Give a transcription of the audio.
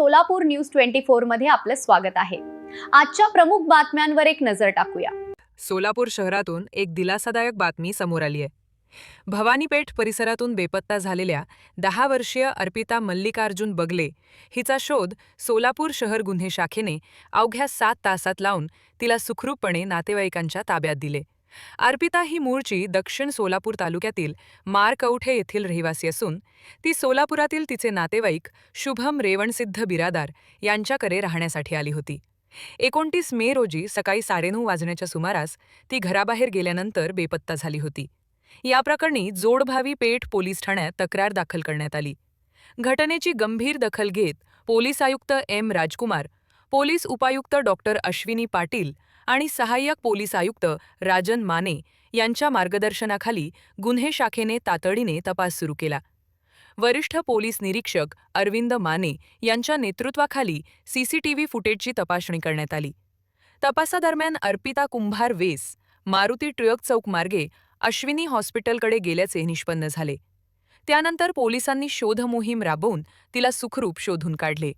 Solapur news 24 मध्ये आपलं स्वागत आहे। आजच्या प्रमुख बातम्यांवर एक नजर टाकूया। सोलापूर शहरातून एक दिलासादायक बातमी समोर आली आहे। भवानीपेठ परिसरातून बेपत्ता झालेल्या 10 वर्षीय अर्पिता मल्लिकार्जुन बगले हिचा शोध सोलापूर शहर गुन्हे शाखेने अवघ्या 7 तासात लावून तिला सुखरूपपणे नातेवाईकांच्या ताब्यात दिले। अर्पिता ही मूळची दक्षिण सोलापूर तालुक्यातील मारकवठे येथील रहिवासी असून ती सोलापुरातील तिचे नातेवाईक शुभम रेवणसिद्ध बिरादार यांच्याकडे राहण्यासाठी आली होती। 29 मे रोजी सकाळी 9:30 वाजण्याच्या सुमारास ती घराबाहेर गेल्यानंतर बेपत्ता झाली होती। या प्रकरणी जोडभावी पेठ पोलीस ठाण्यात तक्रार दाखल करण्यात आली। घटनेची गंभीर दखल घेत पोलीस आयुक्त एम राजकुमार, पोलीस उपायुक्त डॉक्टर अश्विनी पाटील आणि सहाय्यक पोलीस आयुक्त राजन माने यांच्या मार्गदर्शनाखाली गुन्हे शाखेने तातडीने तपास सुरू केला। वरिष्ठ पोलीस निरीक्षक अरविंद माने यांच्या नेतृत्वाखाली सीसीटीव्ही फुटेजची तपासणी करण्यात आली। तपासादरम्यान अर्पिता कुंभार वेस मारुती टिळक चौक मार्गे अश्विनी हॉस्पिटलकडे गेल्याचे निष्पन्न झाले। त्यानंतर पोलिसांनी शोध मोहीम राबवून तिला सुखरूप शोधून काढले।